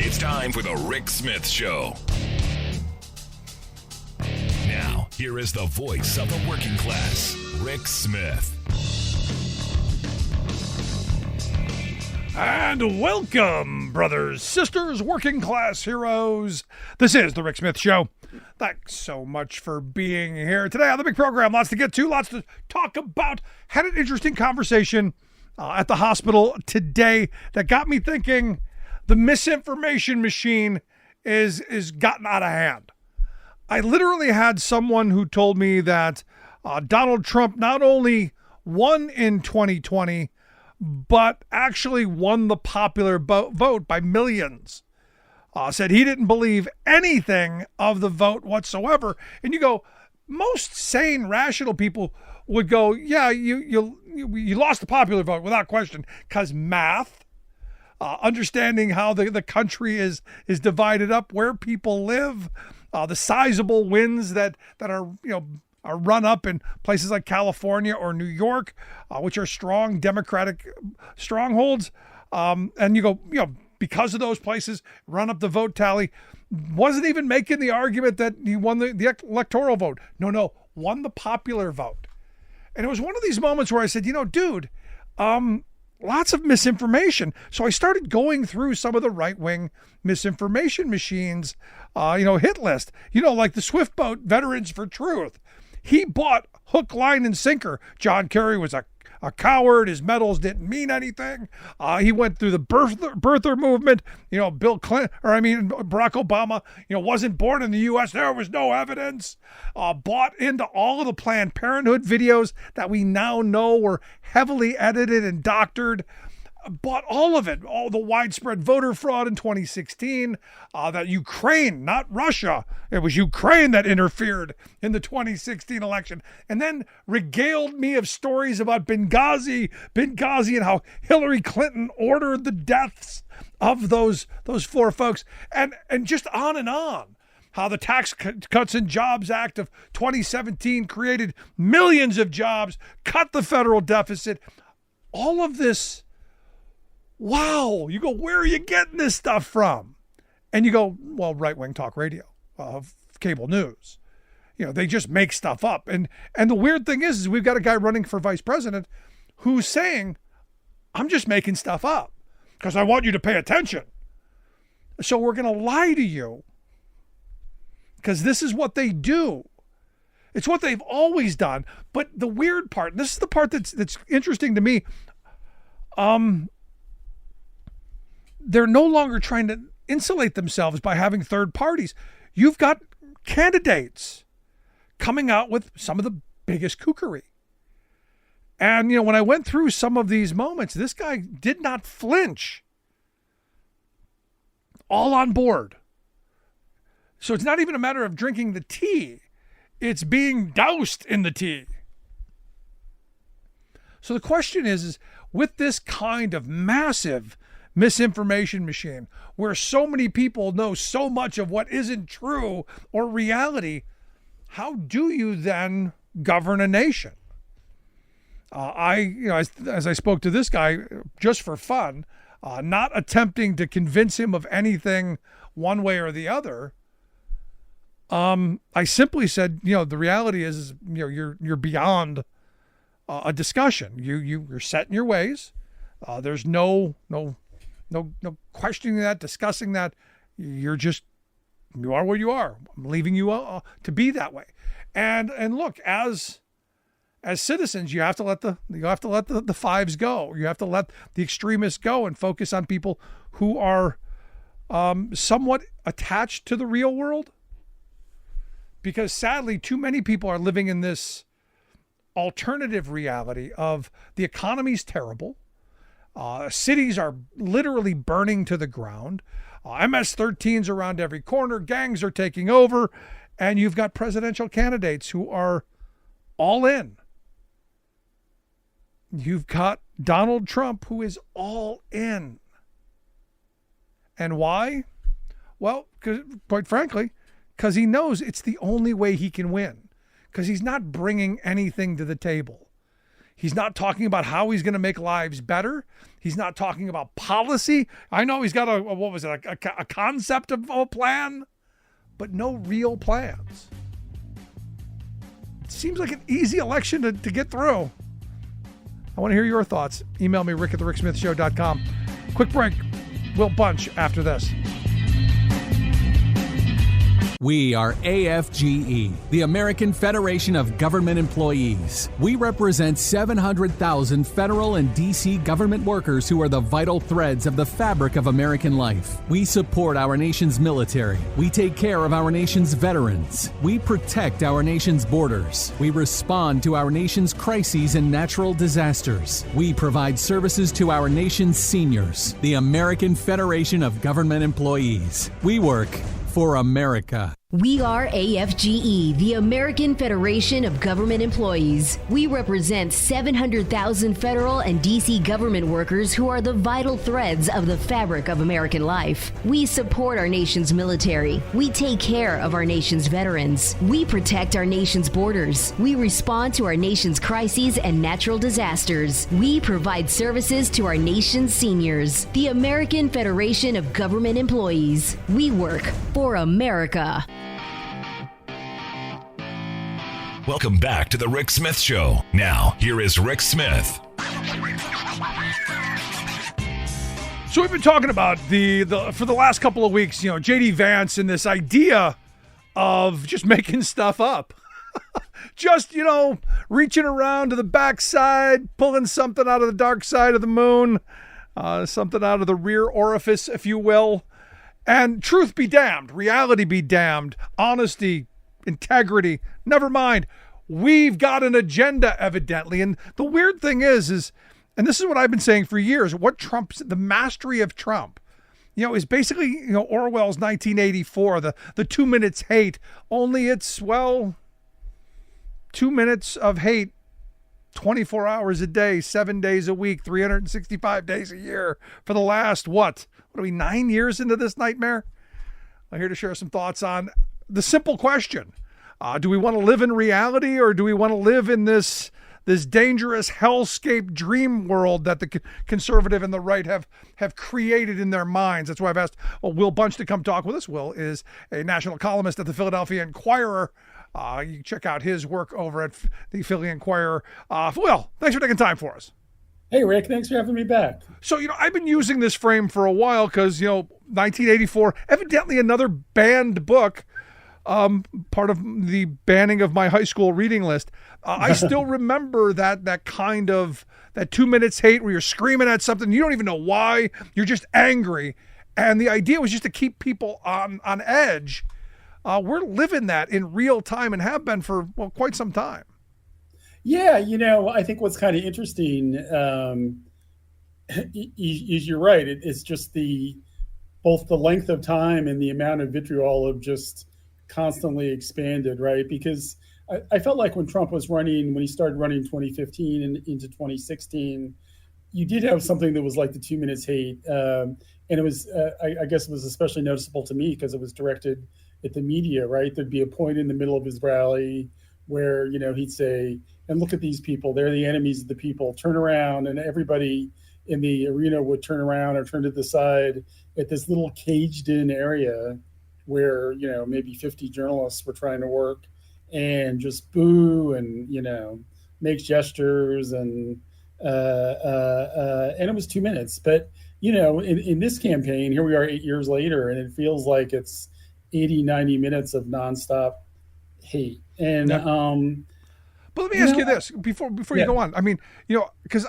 It's time for the Rick Smith Show. Now, here is the voice of the working class, Rick Smith. And welcome, brothers, sisters, working class heroes. This is the Rick Smith Show. Thanks so much for being here today on the big program. Lots to get to, lots to talk about. Had an interesting conversation at the hospital today that got me thinking the misinformation machine is gotten out of hand. I literally had someone who told me that Donald Trump not only won in 2020, but actually won the popular vote by millions. Said he didn't believe anything of the vote whatsoever. And you go, most sane, rational people would go, yeah, you lost the popular vote without question, because math, understanding how the country is divided up, where people live, the sizable wins that are are run up in places like California or New York, which are strong Democratic strongholds, and you go, because of those places, run up the vote tally. Wasn't even making the argument that he won the electoral vote. No, won the popular vote. And it was one of these moments where I said, dude, lots of misinformation. So I started going through some of the right-wing misinformation machines, hit list, like the Swift Boat Veterans for Truth. He bought hook, line, and sinker. John Kerry was a coward. His medals didn't mean anything. He went through the birther movement. Bill Clinton, Barack Obama, wasn't born in the U.S. There was no evidence. Bought into all of the Planned Parenthood videos that we now know were heavily edited and doctored. Bought all of it, all the widespread voter fraud in 2016, that Ukraine, not Russia, it was Ukraine that interfered in the 2016 election, and then regaled me of stories about Benghazi and how Hillary Clinton ordered the deaths of those four folks, and just on and on. How the Tax Cuts and Jobs Act of 2017 created millions of jobs, cut the federal deficit, all of this. Wow, you go, where are you getting this stuff from? And you go, well, right-wing talk radio, cable news. They just make stuff up. And the weird thing is we've got a guy running for vice president who's saying, I'm just making stuff up because I want you to pay attention. So we're going to lie to you because this is what they do. It's what they've always done. But the weird part, and this is the part that's interesting to me, they're no longer trying to insulate themselves by having third parties. You've got candidates coming out with some of the biggest kookery. And, when I went through some of these moments, this guy did not flinch. All on board. So it's not even a matter of drinking the tea. It's being doused in the tea. So the question is with this kind of massive misinformation machine where so many people know so much of what isn't true or reality, how do you then govern a nation? As I spoke to this guy just for fun, not attempting to convince him of anything one way or the other, I simply said, the reality is, you're beyond a discussion. You're set in your ways. There's no questioning that, discussing that. You are where you are. I'm leaving you to be that way. And look, as citizens, you have to let the fives go. You have to let the extremists go and focus on people who are somewhat attached to the real world. Because sadly, too many people are living in this alternative reality of the economy's terrible. Cities are literally burning to the ground. MS-13s around every corner. Gangs are taking over. And you've got presidential candidates who are all in. You've got Donald Trump, who is all in. And why? Well, quite frankly, because he knows it's the only way he can win. Because he's not bringing anything to the table. He's not talking about how he's going to make lives better. He's not talking about policy. I know he's got a concept of a plan, but no real plans. It seems like an easy election to get through. I want to hear your thoughts. Email me, rick@thericksmithshow.com. Quick break. We'll bunch after this. We are AFGE, the American Federation of Government Employees. We represent 700,000 federal and D.C. government workers who are the vital threads of the fabric of American life. We support our nation's military. We take care of our nation's veterans. We protect our nation's borders. We respond to our nation's crises and natural disasters. We provide services to our nation's seniors. The American Federation of Government Employees. We work for America. We are AFGE, the American Federation of Government Employees. We represent 700,000 federal and D.C. government workers who are the vital threads of the fabric of American life. We support our nation's military. We take care of our nation's veterans. We protect our nation's borders. We respond to our nation's crises and natural disasters. We provide services to our nation's seniors. The American Federation of Government Employees. We work for America. Welcome back to the Rick Smith Show. Now, here is Rick Smith. So we've been talking about the for the last couple of weeks, J.D. Vance and this idea of just making stuff up. Just, reaching around to the backside, pulling something out of the dark side of the moon, something out of the rear orifice, if you will. And truth be damned, reality be damned, honesty, integrity, never mind. We've got an agenda, evidently. And the weird thing is, and this is what I've been saying for years, the mastery of Trump, is basically, Orwell's 1984, the 2 minutes hate, only it's, 2 minutes of hate, 24 hours a day, 7 days a week, 365 days a year for the last, 9 years into this nightmare? I'm here to share some thoughts on the simple question. Do we want to live in reality, or do we want to live in this dangerous hellscape dream world that the conservative and the right have created in their minds? That's why I've asked Will Bunch to come talk with us. Will is a national columnist at the Philadelphia Inquirer. You can check out his work over at the Philly Inquirer. Will, thanks for taking time for us. Hey, Rick, thanks for having me back. So, I've been using this frame for a while because, 1984, evidently another banned book, part of the banning of my high school reading list. I still remember that 2 minutes hate where you're screaming at something. You don't even know why. You're just angry. And the idea was just to keep people on edge. We're living that in real time and have been for quite some time. Yeah, I think what's kind of interesting is you're right. It's just both the length of time and the amount of vitriol have just constantly expanded, right? Because I felt like when Trump was running, when he started running 2015 and into 2016, you did have something that was like the 2 minutes hate. And it was, I guess it was especially noticeable to me because it was directed at the media, right? There'd be a point in the middle of his rally where, he'd say, and look at these people, they're the enemies of the people, turn around, and everybody in the arena would turn around or turn to the side at this little caged in area where, maybe 50 journalists were trying to work, and just boo and, make gestures and it was 2 minutes. But, in this campaign, here we are 8 years later, and it feels like it's 80, 90 minutes of nonstop hate. And, but let me ask you this before you go on. I mean, because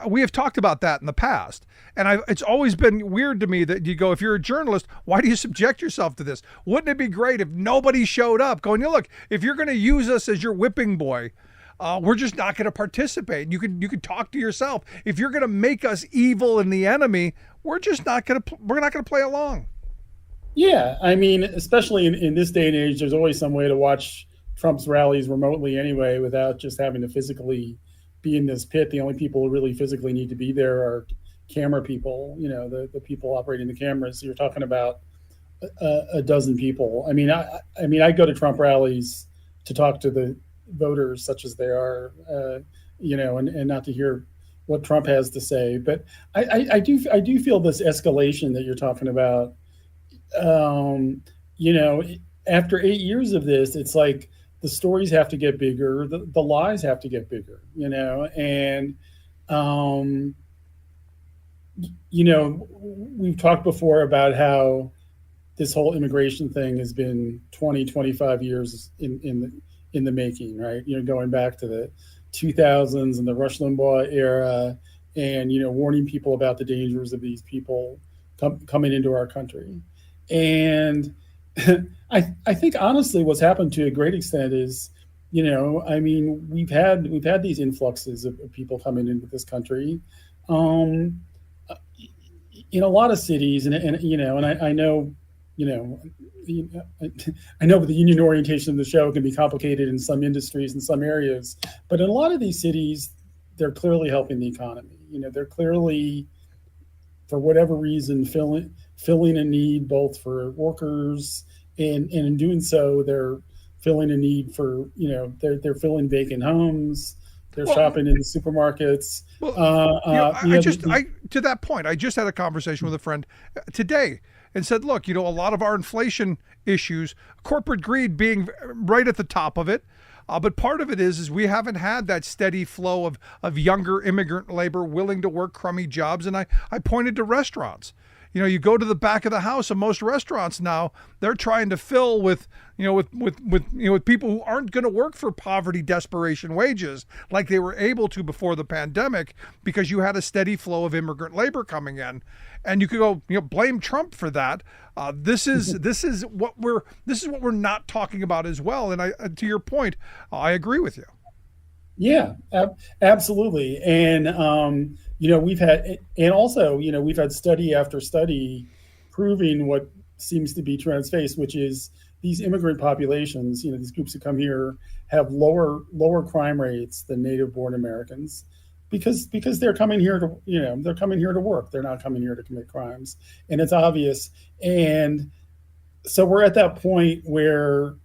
we have talked about that in the past, and it's always been weird to me that you go, if you're a journalist, why do you subject yourself to this? Wouldn't it be great if nobody showed up going, look, if you're going to use us as your whipping boy, we're just not going to participate. You could talk to yourself. If you're going to make us evil and the enemy, we're not going to play along. Yeah, I mean, especially in this day and age, there's always some way to watch Trump's rallies remotely anyway, without just having to physically be in this pit. The only people who really physically need to be there are camera people, the people operating the cameras. So you're talking about a dozen people. I mean, I go to Trump rallies to talk to the voters, such as they are, and not to hear what Trump has to say. But I do feel this escalation that you're talking about. After 8 years of this, it's like the stories have to get bigger, the lies have to get bigger, and we've talked before about how this whole immigration thing has been 20, 25 years in the making, right? Going back to the 2000s and the Rush Limbaugh era, and warning people about the dangers of these people coming into our country. And I think honestly, what's happened to a great extent is, we've had these influxes of people coming into this country, in a lot of cities, and I know, I know the union orientation of the show can be complicated in some industries in some areas, but in a lot of these cities, they're clearly helping the economy. They're clearly, for whatever reason, filling a need both for workers, and in doing so, they're filling a need for, they're filling vacant homes. They're shopping in the supermarkets. To that point, I just had a conversation with a friend today and said, look, a lot of our inflation issues, corporate greed being right at the top of it. But part of it is we haven't had that steady flow of younger immigrant labor willing to work crummy jobs. And I pointed to restaurants. You go to the back of the house of most restaurants now, they're trying to fill with people who aren't going to work for poverty desperation wages like they were able to before the pandemic, because you had a steady flow of immigrant labor coming in. And you could go, blame Trump for that. This is what we're not talking about as well. And to your point, I agree with you. Yeah, absolutely. And we've had study after study proving what seems to be trans-faced, which is these immigrant populations, these groups that come here have lower crime rates than native-born Americans, because they're coming here to work. They're not coming here to commit crimes, and it's obvious. And so we're at that point where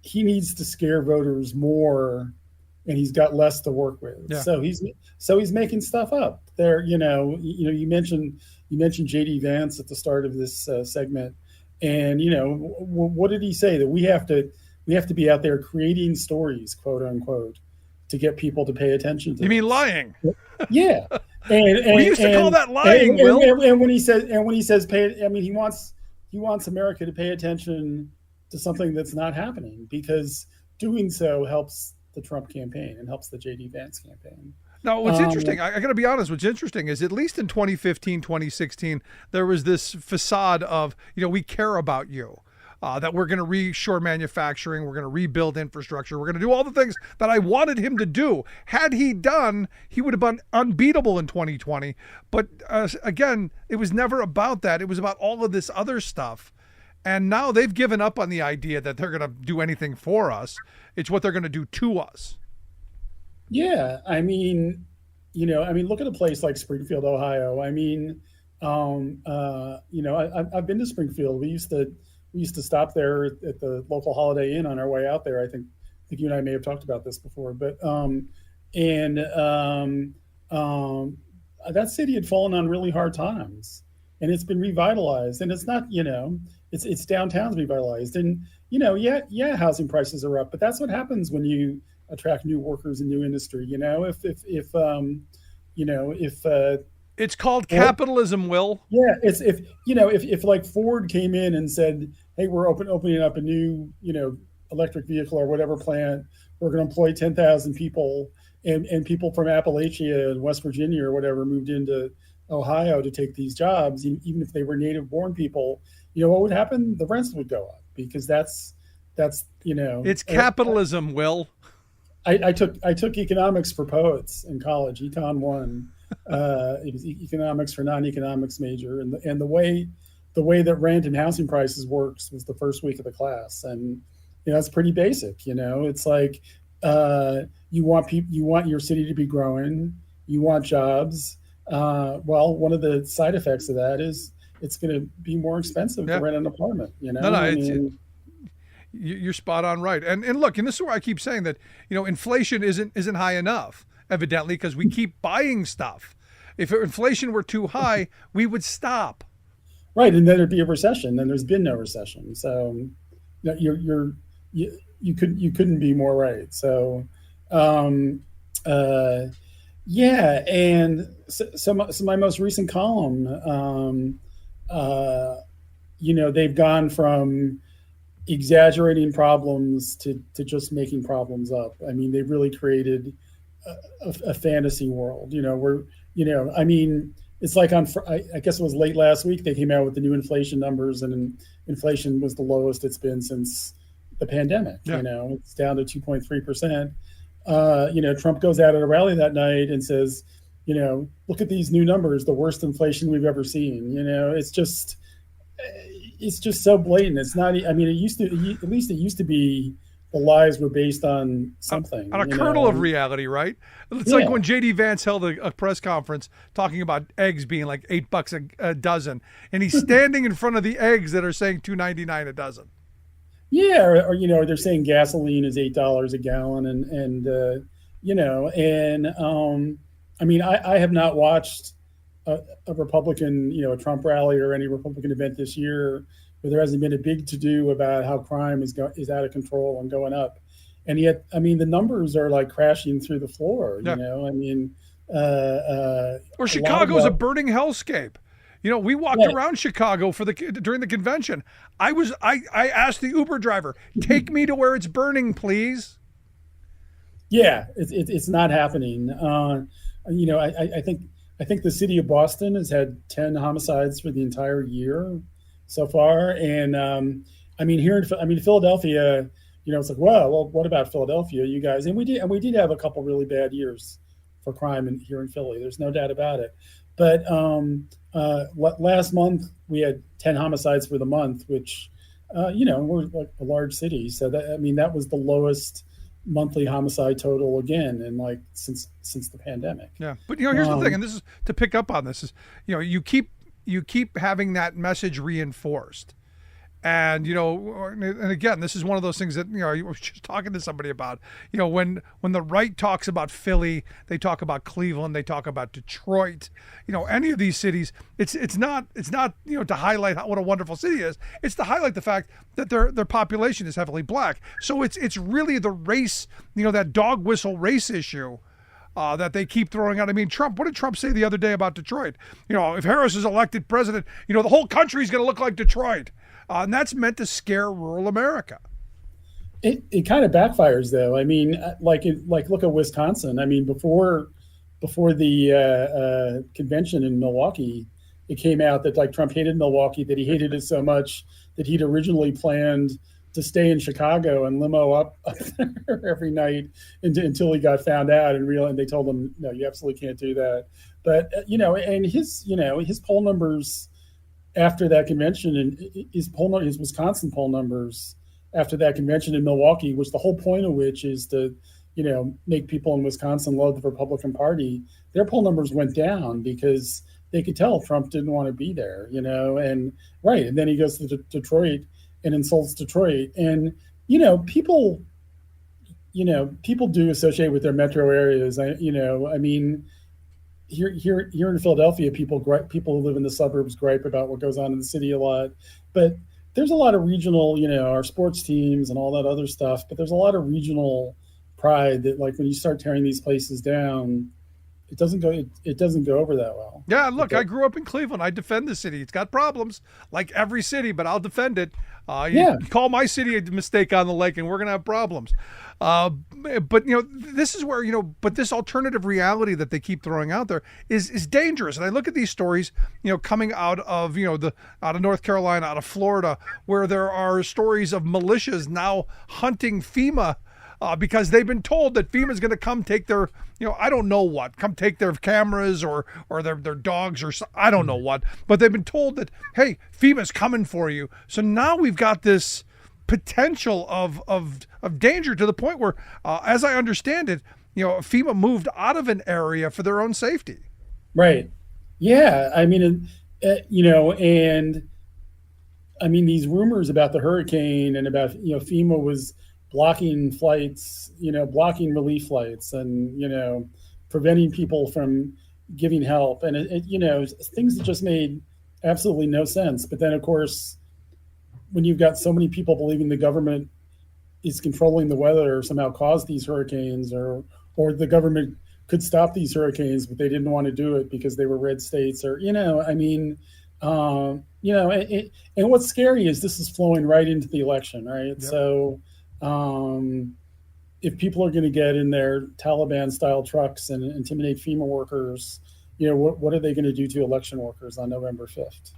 he needs to scare voters more, and he's got less to work with. Yeah. So he's making stuff up there. You mentioned JD Vance at the start of this segment, and what did he say? That we have to be out there creating stories, quote unquote, to get people to pay attention to. You mean lying? Yeah. And we used to call that lying, Will. And when he says pay, he wants America to pay attention to something that's not happening, because doing so helps the Trump campaign and helps the JD Vance campaign. Now, what's interesting, I got to be honest, what's interesting is, at least in 2015, 2016, there was this facade of, we care about you, that we're going to reshore manufacturing, we're going to rebuild infrastructure, we're going to do all the things that I wanted him to do. Had he done, he would have been unbeatable in 2020. But again, it was never about that. It was about all of this other stuff. And now they've given up on the idea that they're going to do anything for us. It's what they're going to do to us. Yeah. Look at a place like Springfield, Ohio. I've been to Springfield. We used to stop there at the local Holiday Inn on our way out there. I think you and I may have talked about this before, but that city had fallen on really hard times, and it's been revitalized. And it's not, it's downtown's revitalized, and housing prices are up, but that's what happens when you attract new workers in new industry. It's called capitalism, Will. Yeah, it's if like Ford came in and said, hey, we're opening up a new electric vehicle or whatever plant, we're going to employ 10,000 people, and people from Appalachia and West Virginia or whatever moved into Ohio to take these jobs, even if they were native born people, what would happen? The rents would go up, because that's it's capitalism, Will. I took economics for poets in college, Econ 1. It was economics for non-economics major, and the way that rent and housing prices works was the first week of the class, and it's pretty basic. It's like you want your city to be growing, you want jobs. Well, one of the side effects of that is it's going to be more expensive to rent an apartment. You're spot on right. And look, and this is where I keep saying that inflation isn't high enough. evidently, because we keep buying stuff. If inflation were too high, we would stop. Right, and then there'd be a recession. Then there's been no recession, so you couldn't be more right. So, yeah, and so my most recent column, they've gone from exaggerating problems to just making problems up. I mean, they've really created a fantasy world, it's like I guess it was late last week, they came out with the new inflation numbers, and inflation was the lowest it's been since the pandemic. Yeah. It's down to 2.3%. Trump goes out at a rally that night and says, look at these new numbers, the worst inflation we've ever seen. It's just so blatant. It's not, it used to be the lies were based on something. On a kernel of reality, right? It's like when J.D. Vance held a press conference talking about eggs being like $8 a dozen, and he's standing in front of the eggs that are saying $2.99 a dozen. Yeah, or they're saying gasoline is $8 a gallon, I have not watched a Republican, a Trump rally or any Republican event this year where there hasn't been a big to-do about how crime is out of control and going up. And yet, the numbers are like crashing through the floor, Yeah. Or a Chicago's a burning hellscape. We walked around Chicago during the convention. I asked the Uber driver, take me to where it's burning, please. Yeah, it's not happening. I think the city of Boston has had 10 homicides for the entire year so far. And Philadelphia, it's like, well, what about Philadelphia, you guys? And we did have a couple really bad years for crime here in Philly. There's no doubt about it. But last month we had 10 homicides for the month, which, we're like a large city. So that was the lowest monthly homicide total again in since the pandemic. Yeah. But here's the thing, and this is to pick up on this, is, you keep having that message reinforced. And, and again, this is one of those things that, I was just talking to somebody about, when the right talks about Philly, they talk about Cleveland, they talk about Detroit, any of these cities, it's not, to highlight what a wonderful city is. It's to highlight the fact that their population is heavily black. So it's really the race, that dog whistle race issue that they keep throwing out. Trump, what did Trump say the other day about Detroit? If Harris is elected president, the whole country is going to look like Detroit. And that's meant to scare rural America. It kind of backfires, though. Look at Wisconsin. Before the convention in Milwaukee, it came out that Trump hated Milwaukee, that he hated it so much that he'd originally planned to stay in Chicago and limo up there every night until he got found out and they told him, no, you absolutely can't do that. But and his poll numbers after that convention, and his Wisconsin poll numbers after that convention in Milwaukee, which the whole point of which is to, make people in Wisconsin love the Republican Party, their poll numbers went down because they could tell Trump didn't want to be there, and then he goes to Detroit and insults Detroit. And, people do associate with their metro areas. Here in Philadelphia, people who live in the suburbs gripe about what goes on in the city a lot, but there's a lot of regional, our sports teams and all that other stuff. But there's a lot of regional pride that, when you start tearing these places down, it doesn't go over that well. Yeah, look, I grew up in Cleveland. I defend the city. It's got problems, like every city, but I'll defend it. You call my city a mistake on the lake, and we're going to have problems. But this is where but this alternative reality that they keep throwing out there is dangerous. And I look at these stories, coming out of out of North Carolina, out of Florida, where there are stories of militias now hunting FEMA. Because they've been told that FEMA is going to come take their, I don't know what, come take their cameras or their dogs or I don't know what. But they've been told that, hey, FEMA's coming for you. So now we've got this potential of danger to the point where, as I understand it, FEMA moved out of an area for their own safety. Right. Yeah. And these rumors about the hurricane and about, FEMA was blocking flights, blocking relief flights and, preventing people from giving help, and things that just made absolutely no sense. But then, of course, when you've got so many people believing the government is controlling the weather or somehow caused these hurricanes, or the government could stop these hurricanes, but they didn't want to do it because they were red states, or and what's scary is this is flowing right into the election, right? Yep. So if people are going to get in their Taliban-style trucks and intimidate FEMA workers, what are they going to do to election workers on November 5th?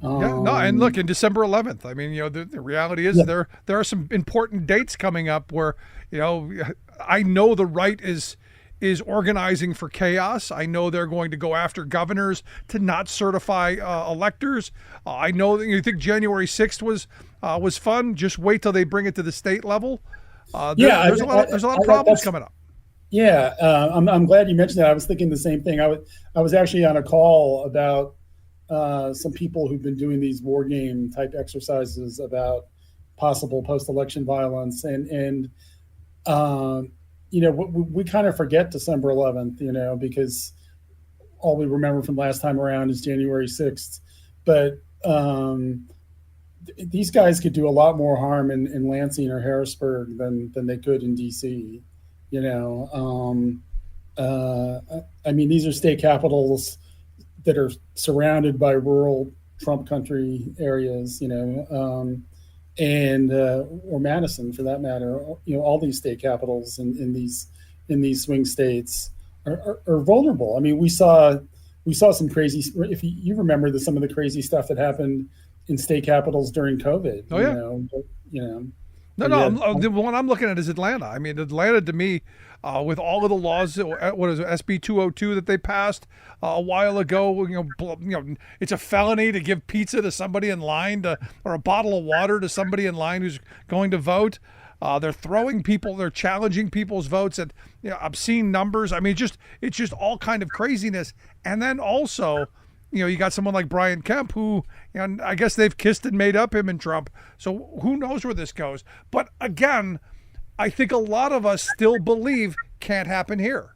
And look, in December 11th, I mean, the reality is there are some important dates coming up where, I know the right is organizing for chaos. I know they're going to go after governors to not certify electors. I know that you think January 6th was fun. Just wait till they bring it to the state level. There's a lot of problems coming up. Yeah, I'm glad you mentioned that. I was thinking the same thing. I was actually on a call about some people who've been doing these war game type exercises about possible post-election violence, and we kind of forget December 11th, because all we remember from last time around is January 6th. But these guys could do a lot more harm in Lansing or Harrisburg than they could in D.C. These are state capitals that are surrounded by rural Trump country areas, or Madison for that matter. All these state capitals in these swing states are vulnerable. I mean, we saw some crazy. If you remember some of the crazy stuff that happened in state capitals during COVID. Oh yeah. The one I'm looking at is Atlanta. I mean, Atlanta to me, with all of the laws, what is it, SB 202 that they passed a while ago, it's a felony to give pizza to somebody in line or a bottle of water to somebody in line who's going to vote. They're throwing people, they're challenging people's votes at obscene numbers. I mean, it's just all kind of craziness. And then also, you got someone like Brian Kemp who, I guess they've kissed and made up, him and Trump. So who knows where this goes? But again, I think a lot of us still believe can't happen here.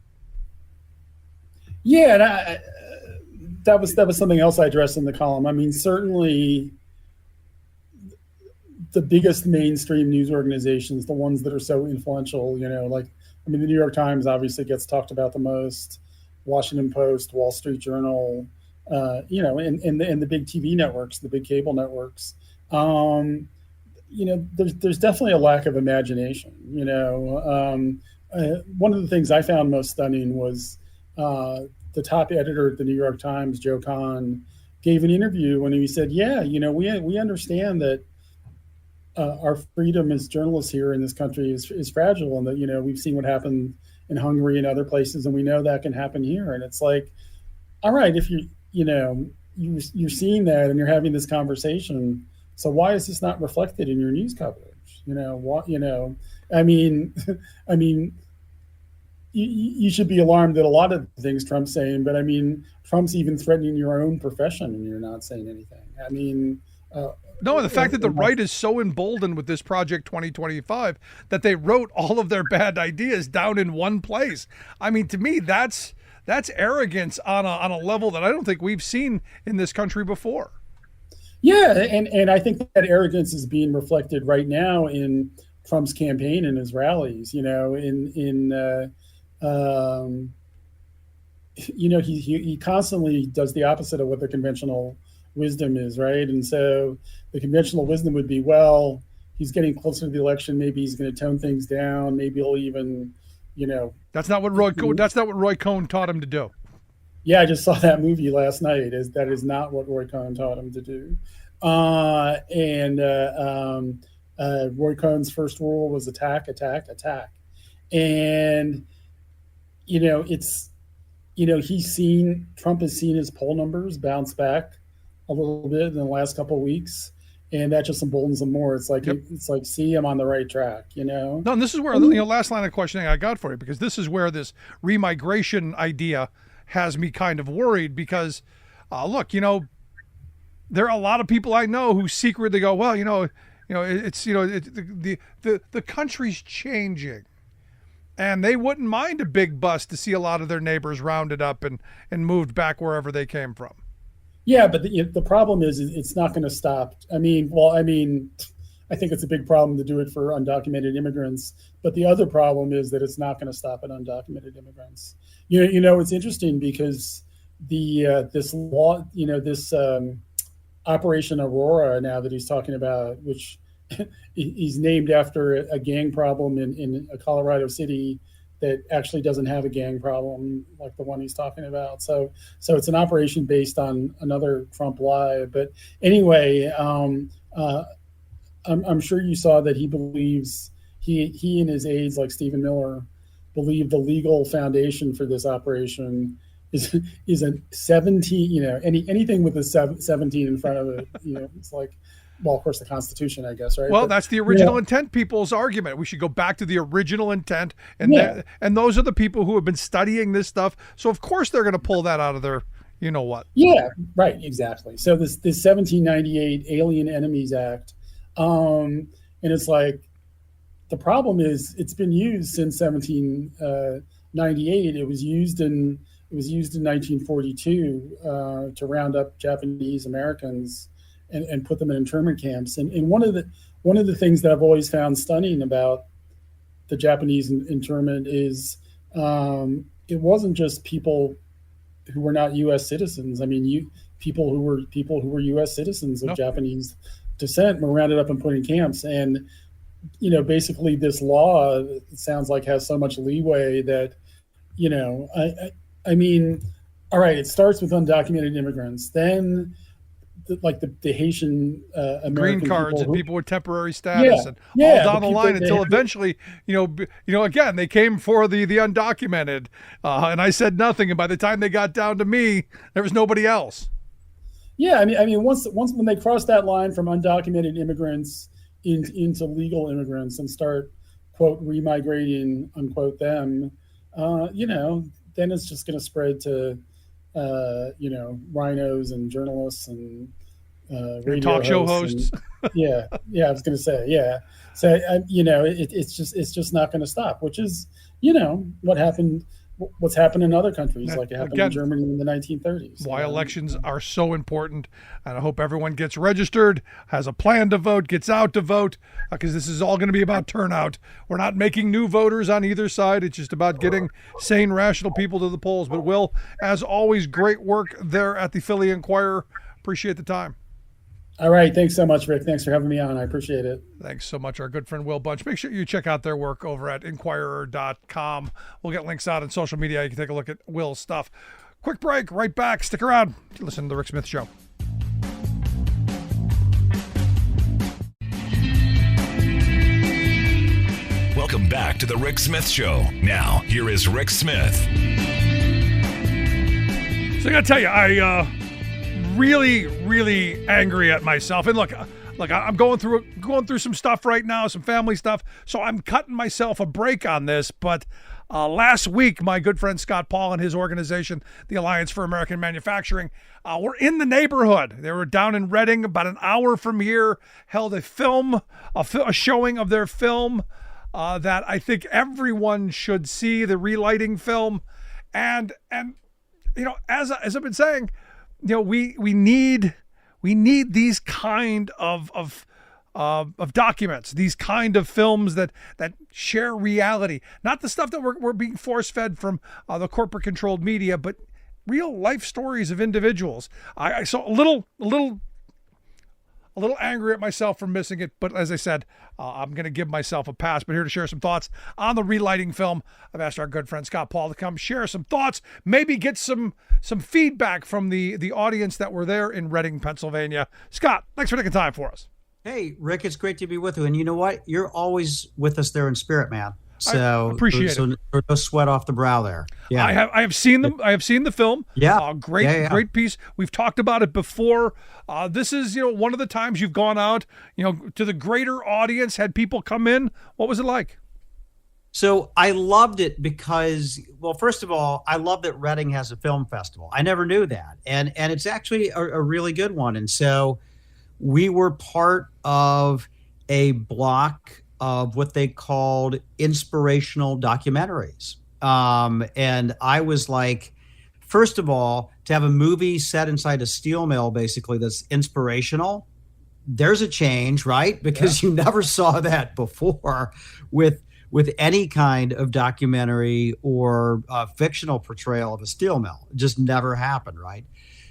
Yeah, and that was something else I addressed in the column. I mean, certainly the biggest mainstream news organizations, the ones that are so influential, the New York Times obviously gets talked about the most, Washington Post, Wall Street Journal, and the big TV networks, the big cable networks. There's definitely a lack of imagination. One of the things I found most stunning was the top editor at the New York Times, Joe Kahn, gave an interview when he said, we understand that our freedom as journalists here in this country is fragile, and that, we've seen what happened in Hungary and other places, and we know that can happen here. And it's like, all right, if you're seeing that and you're having this conversation, so why is this not reflected in your news coverage? You should be alarmed at a lot of things Trump's saying, but Trump's even threatening your own profession and you're not saying anything. No, and the fact that the right is so emboldened with this Project 2025 that they wrote all of their bad ideas down in one place. I mean, to me, that's arrogance on a level that I don't think we've seen in this country before. Yeah, and I think that arrogance is being reflected right now in Trump's campaign and his rallies. He constantly does the opposite of what the conventional wisdom is, right? And so the conventional wisdom would be, well, he's getting closer to the election, maybe he's going to tone things down, maybe he'll even, That's not what Roy Cohn taught him to do. Yeah, I just saw that movie last night. That is not what Roy Cohn taught him to do. Roy Cohn's first rule was attack, attack, attack. And, Trump has seen his poll numbers bounce back a little bit in the last couple of weeks. And that just emboldens him more. It's like, see, I'm on the right track, No, and this is where, last line of questioning I got for you, because this is where this remigration idea has me kind of worried, because look, there are a lot of people I know who secretly go, well, the country's changing. And they wouldn't mind a big bus to see a lot of their neighbors rounded up and moved back wherever they came from. Yeah, but the problem is it's not going to stop. I think it's a big problem to do it for undocumented immigrants. But the other problem is that it's not going to stop at undocumented immigrants. It's interesting because this law, this Operation Aurora now that he's talking about, which he's named after a gang problem in a Colorado city that actually doesn't have a gang problem like the one he's talking about. So it's an operation based on another Trump lie. But anyway, I'm sure you saw that he believes he and his aides like Stephen Miller believe the legal foundation for this operation is a 17. Anything with a 17 in front of it. It's like. Well, of course, the Constitution, I guess, right? Well, that's the original intent people's argument. We should go back to the original intent. And those are the people who have been studying this stuff. So, of course, they're going to pull that out of their you-know-what. Yeah, right, exactly. So this 1798 Alien Enemies Act, and it's like the problem is it's been used since 1798. It was used in 1942 to round up Japanese Americans and put them in internment camps. And one of the things that I've always found stunning about the Japanese internment is it wasn't just people who were not U.S. citizens. I mean, people who were U.S. citizens of Japanese descent were rounded up and put in camps. And basically this law, it sounds like, has so much leeway that I mean, all right, it starts with undocumented immigrants, then the Haitian American green cards people and people with temporary status and all down the line until eventually, again, they came for the undocumented, and I said nothing. And by the time they got down to me, there was nobody else. Yeah, I mean, once when they cross that line from undocumented immigrants into legal immigrants and start, quote, remigrating, unquote, them, then it's just going to spread to rhinos and journalists and radio talk show hosts. I was going to say, yeah. So it's just not going to stop, which is what's happened in other countries, like it happened in Germany in the 1930s. Why elections are so important, and I hope everyone gets registered, has a plan to vote, gets out to vote, because this is all going to be about turnout. We're not making new voters on either side. It's just about getting sane, rational people to the polls. But Will, as always, great work there at the Philly Inquirer. Appreciate the time. All right. Thanks so much, Rick. Thanks for having me on. I appreciate it. Thanks so much, our good friend Will Bunch. Make sure you check out their work over at Inquirer.com. We'll get links out on social media. You can take a look at Will's stuff. Quick break. Right back. Stick around. Listen to The Rick Smith Show. Welcome back to The Rick Smith Show. Now, here is Rick Smith. So I got to tell you, I really, really angry at myself. And look, I'm going through some stuff right now, some family stuff. So I'm cutting myself a break on this. But last week, my good friend Scott Paul and his organization, the Alliance for American Manufacturing, were in the neighborhood. They were down in Reading, about an hour from here, held a showing of their film that I think everyone should see, the relighting film. And as I've been saying, we need these kind of documents, these kind of films that share reality, not the stuff that we're being force fed from the corporate controlled media, but real life stories of individuals. I saw a little angry at myself for missing it, but as I said, I'm going to give myself a pass. But here to share some thoughts on the relighting film, I've asked our good friend Scott Paul to come share some thoughts, maybe get some feedback from the audience that were there in Reading, Pennsylvania. Scott, thanks for taking time for us. Hey, Rick, it's great to be with you. And you know what? You're always with us there in spirit, man. So I appreciate it. So no sweat off the brow there. Yeah, I have seen them. I have seen the film. Yeah, great piece. We've talked about it before. This is one of the times you've gone out to the greater audience, had people come in. What was it like? So I loved it because, well, first of all, I love that Reading has a film festival. I never knew that, and it's actually a really good one. And so we were part of a block of what they called inspirational documentaries. And I was like, first of all, to have a movie set inside a steel mill, basically, that's inspirational, there's a change, right? Because you never saw that before with any kind of documentary or fictional portrayal of a steel mill. It just never happened, right?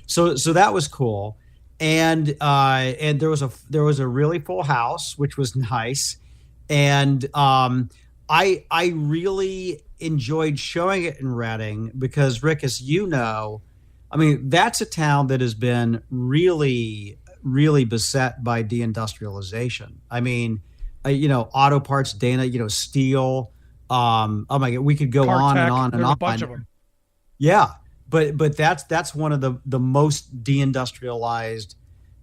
So that was cool. And there was a really full house, which was nice. And I really enjoyed showing it in Reading because, Rick, as you know, I mean, that's a town that has been really, really beset by deindustrialization. I mean, auto parts, Dana, steel. Oh my God, we could go on and on and There's on. A bunch of them. Yeah, but that's one of the most deindustrialized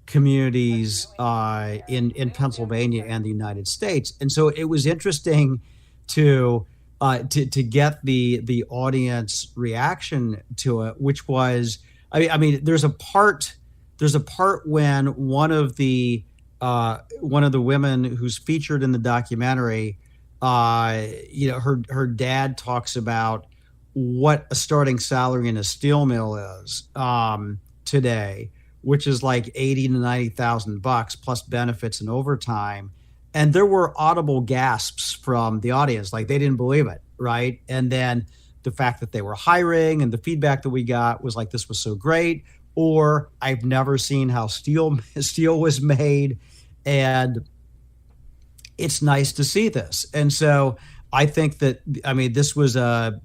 communities in Pennsylvania and the United States, and so it was interesting to get the audience reaction to it, which was, I mean, there's a part when one of the women who's featured in the documentary, her dad talks about what a starting salary in a steel mill is today, which is like $80,000 to $90,000 plus benefits and overtime. And there were audible gasps from the audience, like they didn't believe it, right? And then the fact that they were hiring and the feedback that we got was like, this was so great, or I've never seen how steel was made, and it's nice to see this. And so I think that, I mean, this was a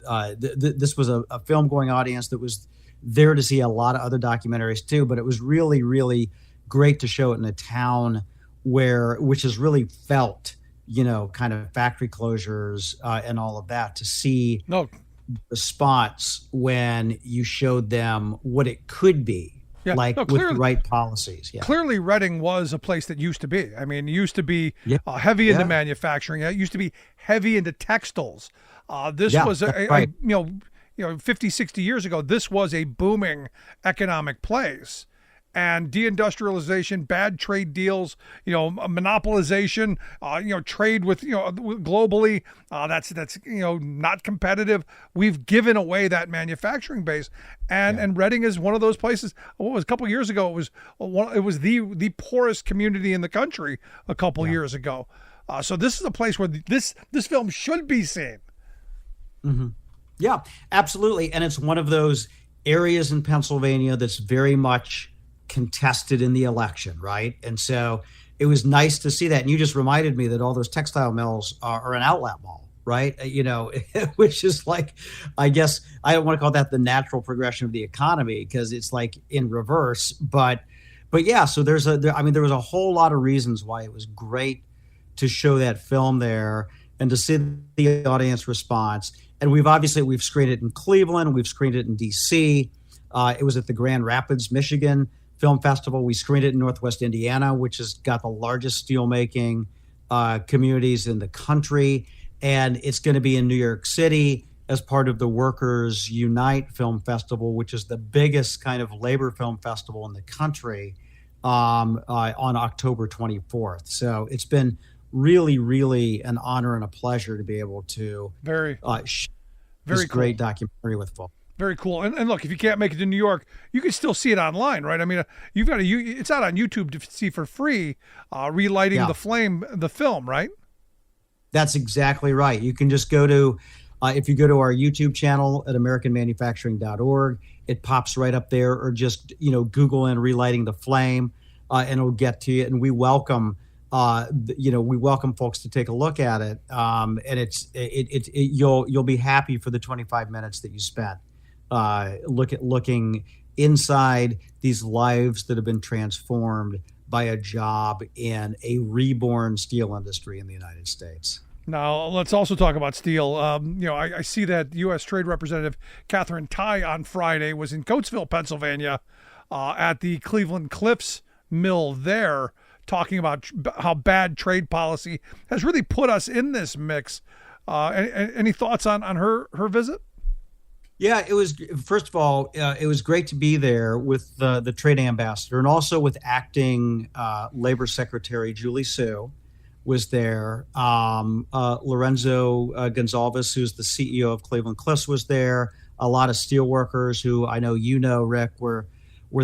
film-going audience that was there to see a lot of other documentaries too, but it was really, really great to show it in a town which has really felt, kind of factory closures and all of that, to see response when you showed them what it could be, with the right policies. Yeah. Clearly, Reading was a place that used to be. I mean, it used to be heavy into manufacturing. It used to be heavy into textiles. This was a 50, 60 years ago, this was a booming economic place. And deindustrialization, bad trade deals, monopolization, trade with, globally, that's not competitive. We've given away that manufacturing base, and Reading is one of those places. What was a couple of years ago? It was the poorest community in the country a couple of years ago. So this is a place where this film should be seen. Mm-hmm. Yeah, absolutely, and it's one of those areas in Pennsylvania that's very much contested in the election, right? And so it was nice to see that. And you just reminded me that all those textile mills are an outlet mall, right? Which is like, I guess I don't want to call that the natural progression of the economy because it's like in reverse. But yeah, so there was a whole lot of reasons why it was great to show that film there and to see the audience response. And we've screened it in Cleveland, we've screened it in DC. It was at the Grand Rapids, Michigan Film Festival. We screened it in Northwest Indiana, which has got the largest steelmaking communities in the country. And it's going to be in New York City as part of the Workers Unite Film Festival, which is the biggest kind of labor film festival in the country, on October 24th. So it's been really, really an honor and a pleasure to be able to very this great documentary with folks. Very cool. And look, if you can't make it to New York, you can still see it online, right? I mean, it's out on YouTube to see for free, Relighting the Flame, the film, right? That's exactly right. You can just go to, if you go to our YouTube channel at AmericanManufacturing.org, it pops right up there, or just, Google in Relighting the Flame, and it'll get to you. And we welcome, folks to take a look at it. And you'll be happy for the 25 minutes that you spent. Looking inside these lives that have been transformed by a job in a reborn steel industry in the United States. Now, let's also talk about steel. I see that U.S. Trade Representative Catherine Tai on Friday was in Coatesville, Pennsylvania, at the Cleveland Cliffs mill there, talking about how bad trade policy has really put us in this mix. Any thoughts on her visit? Yeah, it was, first of all, it was great to be there with the trade ambassador and also with acting Labor Secretary Julie Sue. was there. Lorenzo Gonzalez, who's the CEO of Cleveland Cliffs, was there. A lot of steel workers who I know Rick, were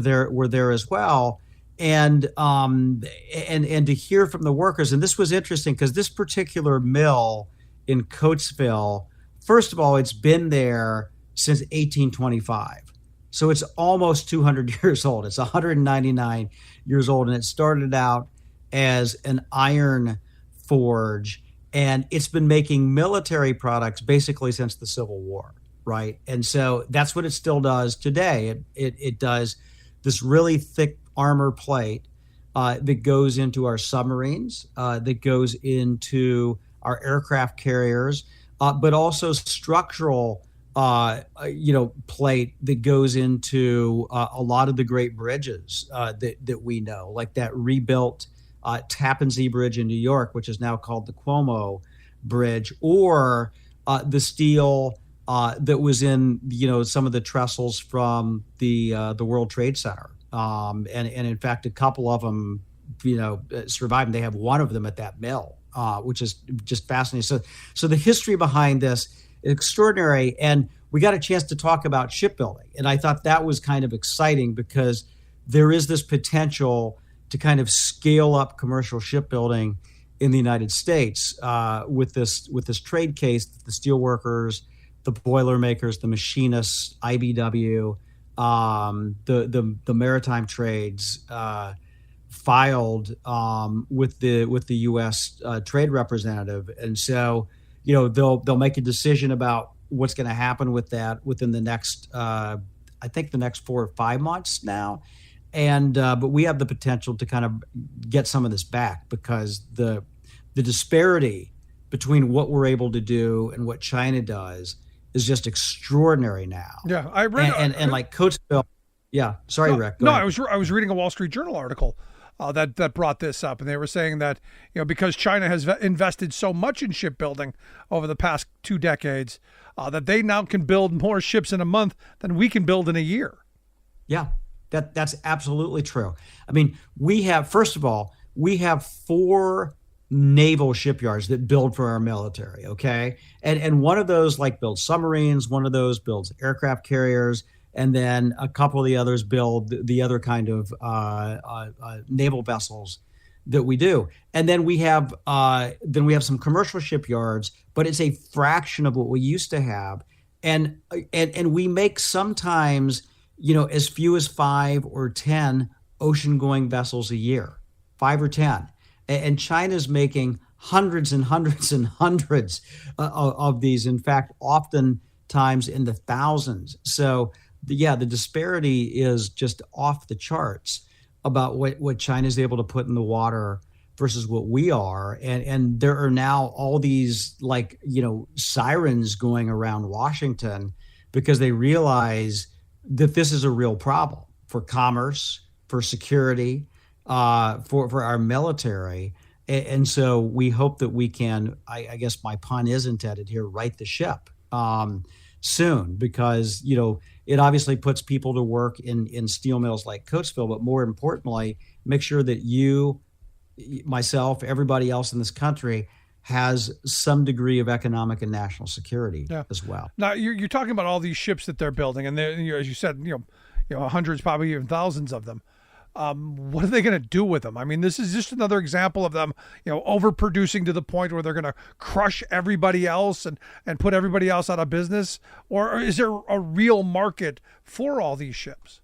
there as well. And to hear from the workers, and this was interesting because this particular mill in Coatesville, first of all, it's been there since 1825. So it's almost 200 years old. It's 199 years old, and it started out as an iron forge, and it's been making military products basically since the Civil War, right? And so that's what it still does today. It does this really thick armor plate that goes into our submarines, that goes into our aircraft carriers, but also structural plate that goes into a lot of the great bridges that we know, like that rebuilt Tappan Zee Bridge in New York, which is now called the Cuomo Bridge, or the steel that was in some of the trestles from the World Trade Center, and in fact a couple of them survived. And they have one of them at that mill, which is just fascinating. So the history behind this is extraordinary, and we got a chance to talk about shipbuilding, and I thought that was kind of exciting because there is this potential to kind of scale up commercial shipbuilding in the United States with this trade case that the steel workers, the boiler makers, the machinists, IBW, the maritime trades filed with the U.S. trade representative, and so they'll make a decision about what's going to happen with that within the next I think the next 4 or 5 months now. And but we have the potential to kind of get some of this back because the disparity between what we're able to do and what China does is just extraordinary now. Yeah, I read and like Coatesville. Yeah, sorry, Rick. No, I was reading a Wall Street Journal article that brought this up, and they were saying that because China has invested so much in shipbuilding over the past 2 decades, that they now can build more ships in a month than we can build in a year. Yeah. That's absolutely true. I mean, first of all, we have 4 naval shipyards that build for our military, okay? And one of those builds submarines, one of those builds aircraft carriers, and then a couple of the others build the other kind of naval vessels that we do. And then we have some commercial shipyards, but it's a fraction of what we used to have. And we make sometimes as few as 5 or 10 ocean-going vessels a year, 5 or 10. And China's making hundreds and hundreds and hundreds of these, in fact, oftentimes in the thousands. So, the disparity is just off the charts about what China's able to put in the water versus what we are. And there are now all these, sirens going around Washington because they realize that this is a real problem for commerce, for security, for our military. And so we hope that we can, I guess my pun is intended here, right the ship soon, because, it obviously puts people to work in steel mills like Coatesville, but more importantly, make sure that you, myself, everybody else in this country has some degree of economic and national security as well. Now, you're talking about all these ships that they're building, and as you said, hundreds, probably even thousands of them. What are they going to do with them? I mean, this is just another example of them, overproducing to the point where they're going to crush everybody else and put everybody else out of business. Or is there a real market for all these ships?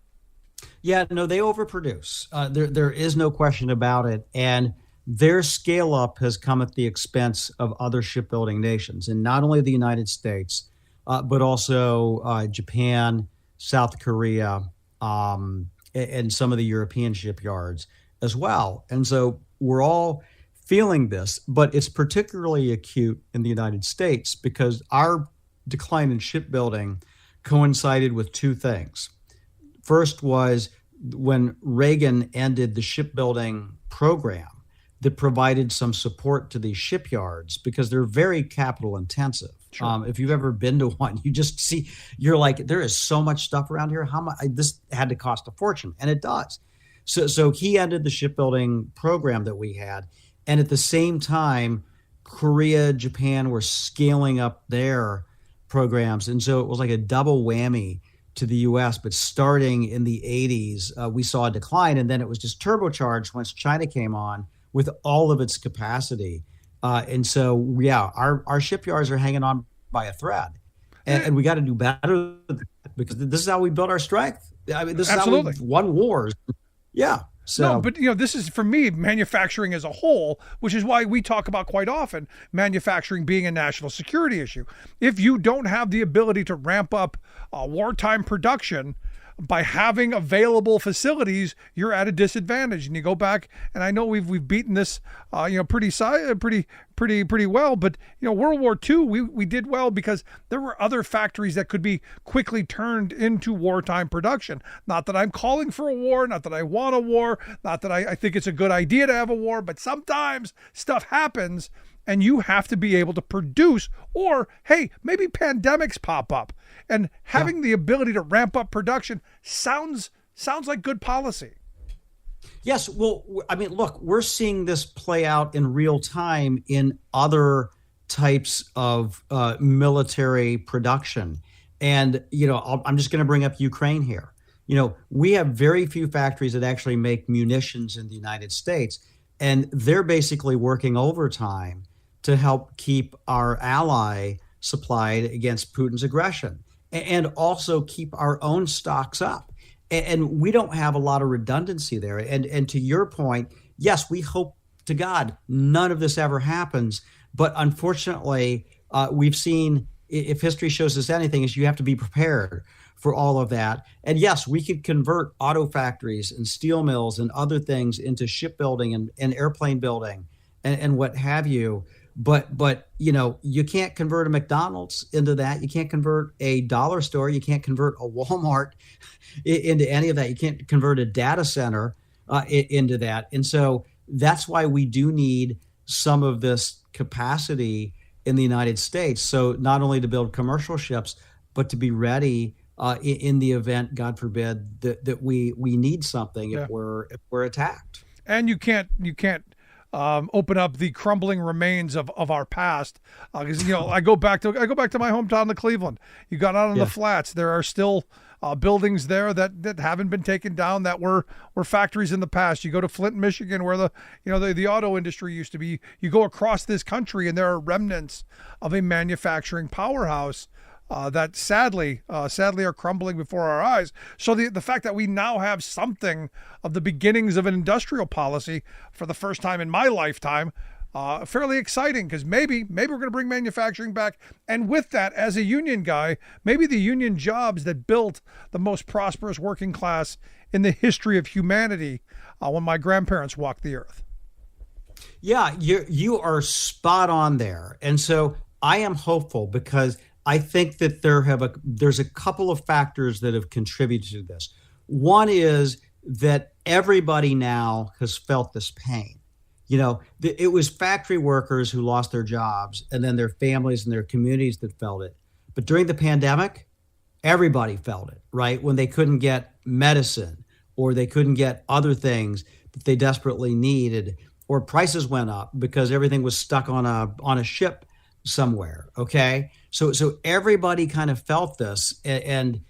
Yeah, no, they overproduce. There is no question about it. And their scale up has come at the expense of other shipbuilding nations, and not only the United States, but also Japan, South Korea, and some of the European shipyards as well. And so we're all feeling this, but it's particularly acute in the United States because our decline in shipbuilding coincided with 2 things. First was when Reagan ended the shipbuilding program that provided some support to these shipyards because they're very capital intensive. Sure. If you've ever been to one, you just see, you're like, there is so much stuff around here. How much this had to cost a fortune, and it does. So he ended the shipbuilding program that we had, And at the same time, Korea, Japan were scaling up their programs. And so it was like a double whammy to the US. But starting in the 80s, we saw a decline. And then it was just turbocharged once China came on with all of its capacity. And so, yeah, our shipyards are hanging on by a thread. And we got to do better because this is how we build our strength. I mean, this Absolutely. is how we won wars. Yeah. So. No, but this is for me manufacturing as a whole, which is why we talk about quite often manufacturing being a national security issue. If you don't have the ability to ramp up wartime production by having available facilities, you're at a disadvantage. And you go back, and I know we've beaten this, pretty well. But World War II, we did well because there were other factories that could be quickly turned into wartime production. Not that I'm calling for a war, not that I want a war, not that I think it's a good idea to have a war, but sometimes stuff happens. And you have to be able to produce, or hey, maybe pandemics pop up, and having the ability to ramp up production sounds like good policy. Yes, well, I mean, look, we're seeing this play out in real time in other types of military production, and I'm just going to bring up Ukraine here. We have very few factories that actually make munitions in the United States, and they're basically working overtime to help keep our ally supplied against Putin's aggression and also keep our own stocks up. And we don't have a lot of redundancy there. And to your point, yes, we hope to God none of this ever happens. But unfortunately, we've seen, if history shows us anything, is you have to be prepared for all of that. And yes, we could convert auto factories and steel mills and other things into shipbuilding and airplane building and what have you. But you can't convert a McDonald's into that. You can't convert a dollar store. You can't convert a Walmart into any of that. You can't convert a data center into that. And so that's why we do need some of this capacity in the United States. So not only to build commercial ships, but to be ready in the event, God forbid, that we need something if we're attacked. And you can't open up the crumbling remains of our past, because I go back to my hometown of Cleveland. You got out on the flats. There are still buildings there that haven't been taken down that were factories in the past. You go to Flint, Michigan, where the auto industry used to be. You go across this country, and there are remnants of a manufacturing powerhouse that sadly are crumbling before our eyes. So the fact that we now have something of the beginnings of an industrial policy for the first time in my lifetime, fairly exciting, because maybe we're going to bring manufacturing back. And with that, as a union guy, maybe the union jobs that built the most prosperous working class in the history of humanity when my grandparents walked the earth. Yeah, you are spot on there. And so I am hopeful because I think that there's a couple of factors that have contributed to this. One is that everybody now has felt this pain. It was factory workers who lost their jobs, and then their families and their communities that felt it. But during the pandemic, everybody felt it, right? When they couldn't get medicine, or they couldn't get other things that they desperately needed, or prices went up because everything was stuck on a ship somewhere. Okay. So everybody kind of felt this, and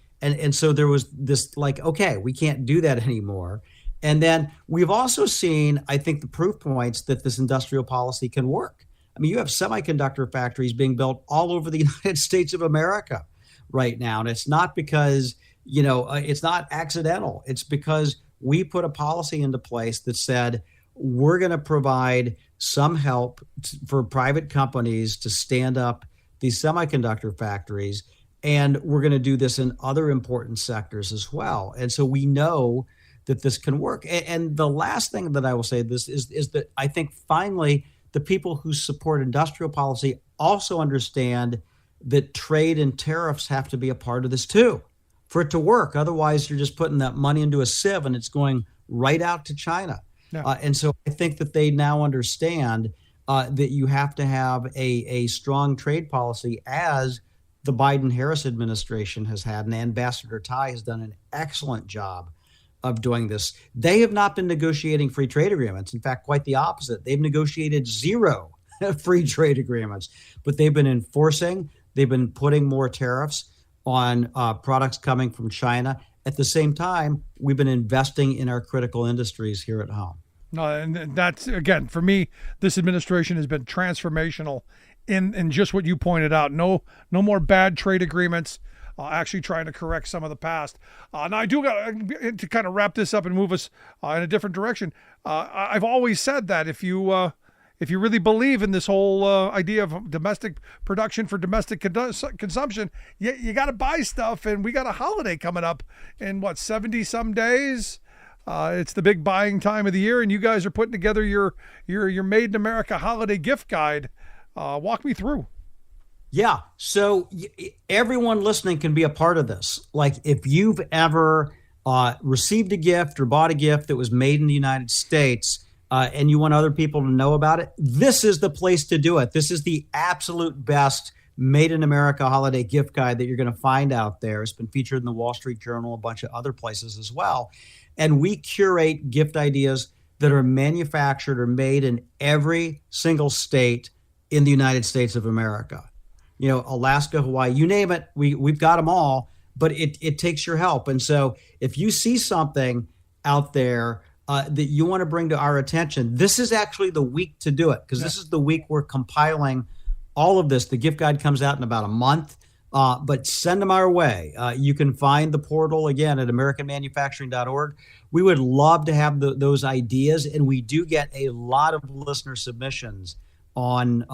so there was this okay, we can't do that anymore. And then we've also seen, I think, the proof points that this industrial policy can work. I mean, you have semiconductor factories being built all over the United States of America right now. And it's not because, it's not accidental. It's because we put a policy into place that said, we're going to provide some help for private companies to stand up these semiconductor factories. And we're going to do this in other important sectors as well. And so we know that this can work. And the last thing that I will say this is that I think finally the people who support industrial policy also understand that trade and tariffs have to be a part of this too, for it to work. Otherwise, you're just putting that money into a sieve and it's going right out to China. Yeah. And so I think that they now understand that you have to have a strong trade policy, as the Biden-Harris administration has had, and Ambassador Tai has done an excellent job of doing this. They have not been negotiating free trade agreements. In fact, quite the opposite. They've negotiated 0 free trade agreements, but they've been enforcing, they've been putting more tariffs on products coming from China. At the same time, we've been investing in our critical industries here at home. No, and that's, again, for me, this administration has been transformational in just what you pointed out. No more bad trade agreements. Actually trying to correct some of the past. Now, I do got to kind of wrap this up and move us in a different direction. I've always said that if you really believe in this whole idea of domestic production for domestic consumption, you got to buy stuff, and we got a holiday coming up in 70 some days. It's the big buying time of the year, and you guys are putting together your Made in America holiday gift guide. Walk me through. Yeah. So everyone listening can be a part of this. Like if you've ever received a gift or bought a gift that was made in the United States and you want other people to know about it, this is the place to do it. This is the absolute best Made in America holiday gift guide that you're going to find out there. It's been featured in the Wall Street Journal, a bunch of other places as well. And we curate gift ideas that are manufactured or made in every single state in the United States of America. You know, Alaska, Hawaii, you name it, we've got them all, but it takes your help. And so if you see something out there that you want to bring to our attention, this is actually the week to do it, because this is the week we're compiling all of this. The gift guide comes out in about a month, but send them our way. You can find the portal, again, at americanmanufacturing.org. We would love to have those ideas, and we do get a lot of listener submissions on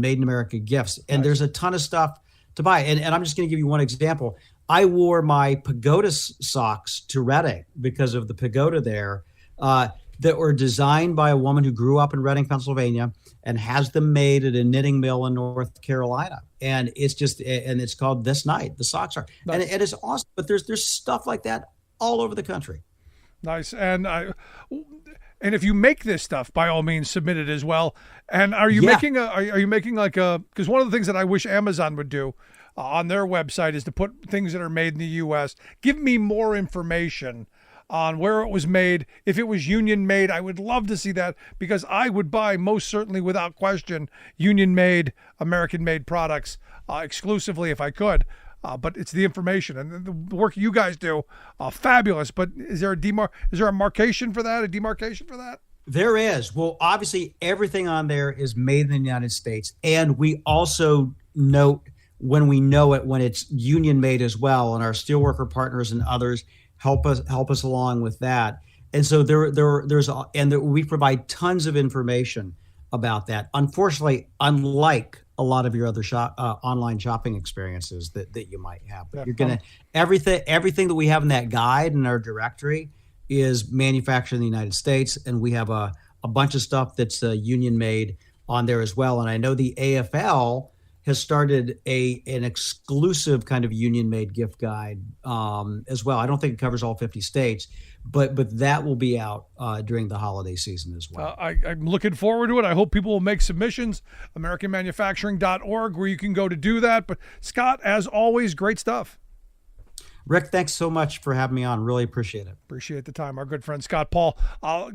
Made in America gifts. And there's a ton of stuff to buy. And I'm just going to give you one example. I wore my pagoda socks to Reading because of the pagoda there that were designed by a woman who grew up in Reading, Pennsylvania, and has them made at a knitting mill in North Carolina. And it's called This Night. The socks are. And it's awesome. But there's stuff like that all over the country. Nice. And if you make this stuff, by all means, submit it as well. And are you making because one of the things that I wish Amazon would do on their website is to put things that are made in the U.S. Give me more information on where it was made. If it was union made, I would love to see that, because I would buy, most certainly without question, union made, American made products exclusively if I could. But it's the information and the work you guys do, fabulous. But is there a demarcation for that? There is. Well, obviously, everything on there is made in the United States, and we also note when we know it when it's union made as well. And our steelworker partners and others help us along with that. And so we provide tons of information about that. Unfortunately, unlike a lot of your other online shopping experiences that you might have. But you're gonna everything that we have in that guide and our directory is manufactured in the United States, and we have a bunch of stuff that's union made on there as well. And I know the AFL has started an exclusive kind of union made gift guide as well. I don't think it covers all 50 states, but that will be out during the holiday season as well. I'm looking forward to it. I hope people will make submissions. AmericanManufacturing.org, where you can go to do that. But Scott, as always, great stuff. Rick, thanks so much for having me on. Really appreciate it. Appreciate the time. Our good friend Scott Paul.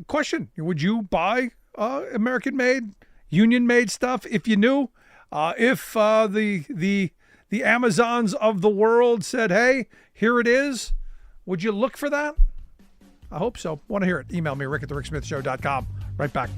Question: would you buy American-made, union-made stuff if you knew? If the Amazons of the world said, "Hey, here it is," would you look for that? I hope so. Want to hear it? Email me, rick@thericksmithshow.com. Right back.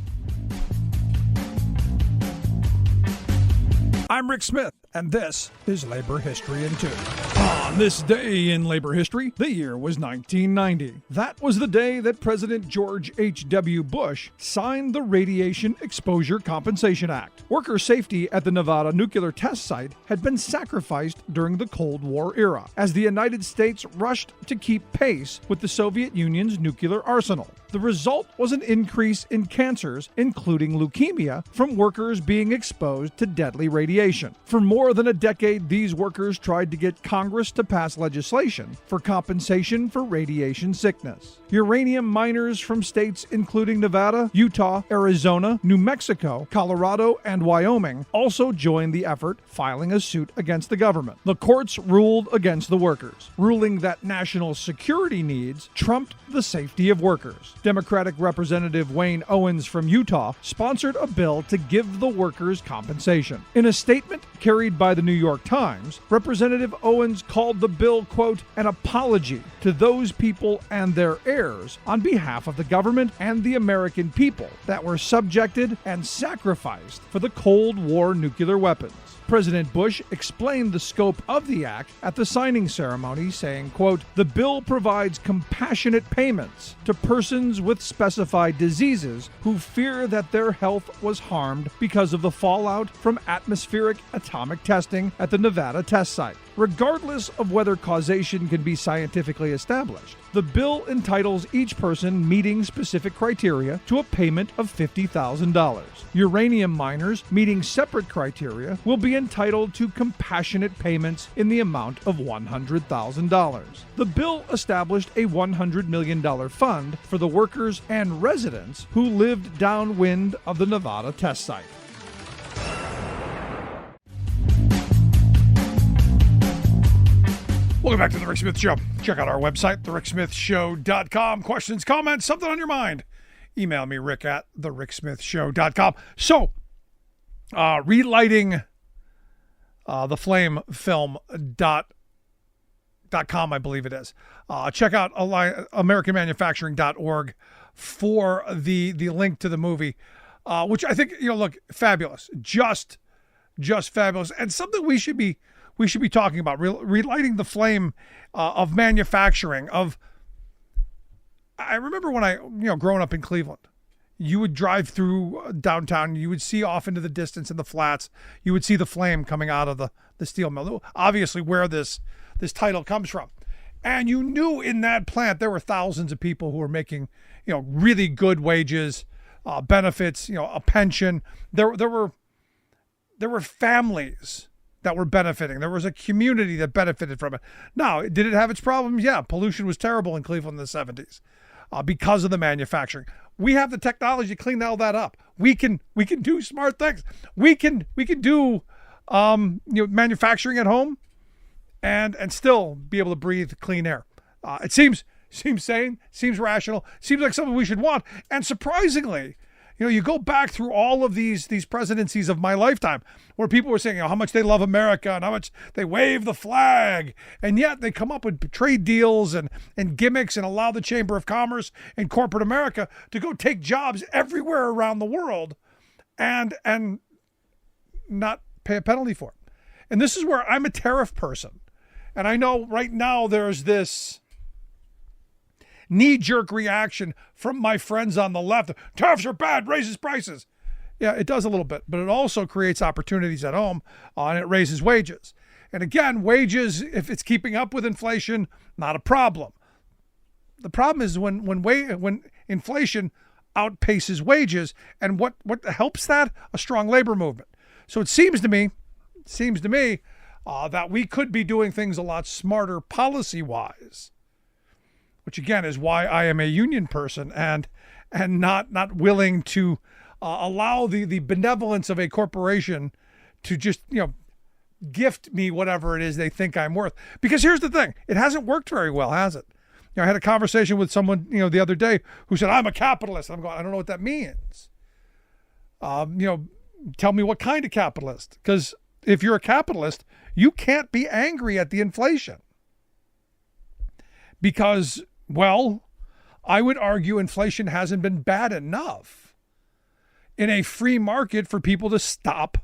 I'm Rick Smith, and this is Labor History in 2. On this day in labor history, the year was 1990. That was the day that President George H.W. Bush signed the Radiation Exposure Compensation Act. Worker safety at the Nevada nuclear test site had been sacrificed during the Cold War era, as the United States rushed to keep pace with the Soviet Union's nuclear arsenal. The result was an increase in cancers, including leukemia, from workers being exposed to deadly radiation. For more than a decade, these workers tried to get Congress to to pass legislation for compensation for radiation sickness. Uranium miners from states including Nevada, Utah, Arizona, New Mexico, Colorado, and Wyoming also joined the effort, filing a suit against the government. The courts ruled against the workers, ruling that national security needs trumped the safety of workers. Democratic Representative Wayne Owens from Utah sponsored a bill to give the workers compensation. In a statement carried by the New York Times, Representative Owens called the bill, quote, an apology to those people and their heirs on behalf of the government and the American people that were subjected and sacrificed for the Cold War nuclear weapons. President Bush explained the scope of the act at the signing ceremony, saying, quote, the bill provides compassionate payments to persons with specified diseases who fear that their health was harmed because of the fallout from atmospheric atomic testing at the Nevada test site. Regardless of whether causation can be scientifically established, the bill entitles each person meeting specific criteria to a payment of $50,000. Uranium miners meeting separate criteria will be entitled to compassionate payments in the amount of $100,000. The bill established a $100 million fund for the workers and residents who lived downwind of the Nevada test site. Welcome back to The Rick Smith Show. Check out our website, thericksmithshow.com. Questions, comments, something on your mind. Email me, rick at thericksmithshow.com. So, relighting the flame film.com, I believe it is. Check out AmericanManufacturing.org for the link to the movie, which I think, look, fabulous. Just fabulous. And something we should be talking about, relighting the flame of manufacturing. I remember when I, growing up in Cleveland, you would drive through downtown, you would see off into the distance in the flats, you would see the flame coming out of the steel mill. Obviously where this title comes from. And you knew in that plant there were thousands of people who were making, really good wages, benefits, a pension. There were families that were benefiting. There was a community that benefited from it. Now, did it have its problems? Yeah, pollution was terrible in Cleveland in the 70s because of the manufacturing. We have the technology to clean all that up. We can do smart things. We can do manufacturing at home and still be able to breathe clean air. It seems sane, seems rational, seems like something we should want. And surprisingly, you go back through all of these presidencies of my lifetime where people were saying, how much they love America and how much they wave the flag. And yet they come up with trade deals and gimmicks and allow the Chamber of Commerce and corporate America to go take jobs everywhere around the world and not pay a penalty for it. And this is where I'm a tariff person. And I know right now there's this knee-jerk reaction from my friends on the left. Tariffs are bad, raises prices. Yeah, it does a little bit, but it also creates opportunities at home and it raises wages. And again, wages, if it's keeping up with inflation, not a problem. The problem is when inflation outpaces wages, and what helps that? A strong labor movement. So it seems to me that we could be doing things a lot smarter policy-wise, which again is why I am a union person and not willing to allow the benevolence of a corporation to just, gift me whatever it is they think I'm worth. Because here's the thing, it hasn't worked very well, has it? I had a conversation with someone, the other day who said, I'm a capitalist. I'm going, I don't know what that means. Tell me what kind of capitalist, because if you're a capitalist, you can't be angry at the inflation because, well, I would argue inflation hasn't been bad enough in a free market for people to stop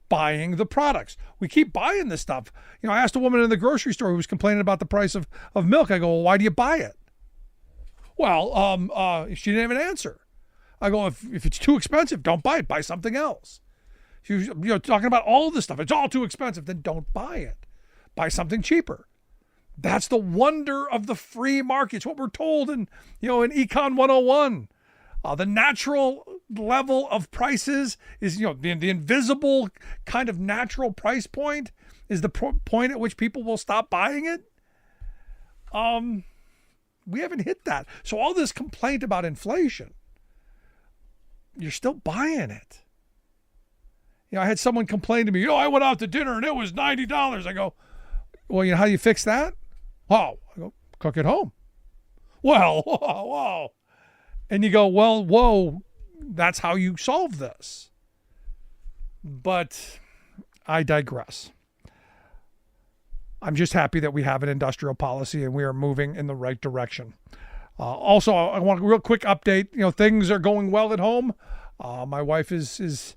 buying the products. We keep buying this stuff. I asked a woman in the grocery store who was complaining about the price of milk. I go, well, why do you buy it? Well, she didn't have an answer. I go, if it's too expensive, don't buy it. Buy something else. She was, talking about all this stuff. It's all too expensive. Then don't buy it. Buy something cheaper. That's the wonder of the free market. It's what we're told in Econ 101. The natural level of prices is, the invisible kind of natural price point is the point at which people will stop buying it. We haven't hit that. So all this complaint about inflation, you're still buying it. I had someone complain to me, I went out to dinner and it was $90. I go, well, how do you fix that? Oh, I go, cook at home. Well, whoa. And you go, well, whoa, that's how you solve this. But I digress. I'm just happy that we have an industrial policy and we are moving in the right direction. Also, I want a real quick update. Things are going well at home. My wife is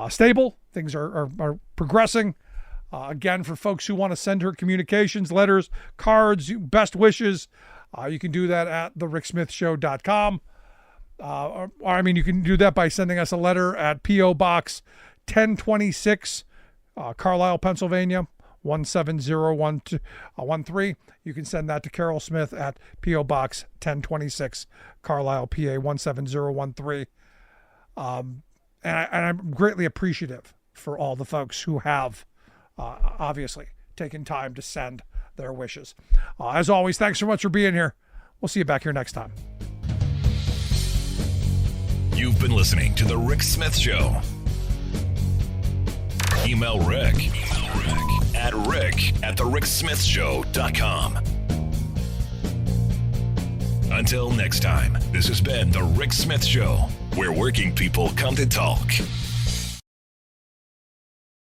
stable. Things are progressing. Again, for folks who want to send her communications, letters, cards, best wishes, you can do that at thericksmithshow.com. You can do that by sending us a letter at P.O. Box 1026, Carlisle, Pennsylvania, 17013. You can send that to Carol Smith at P.O. Box 1026, Carlisle, PA 17013. And I'm greatly appreciative for all the folks who have obviously taken time to send their wishes. As always, thanks so much for being here. We'll see you back here next time. You've been listening to The Rick Smith Show. Email Rick at rick@thericksmithshow.com. Until next time, this has been The Rick Smith Show, where working people come to talk.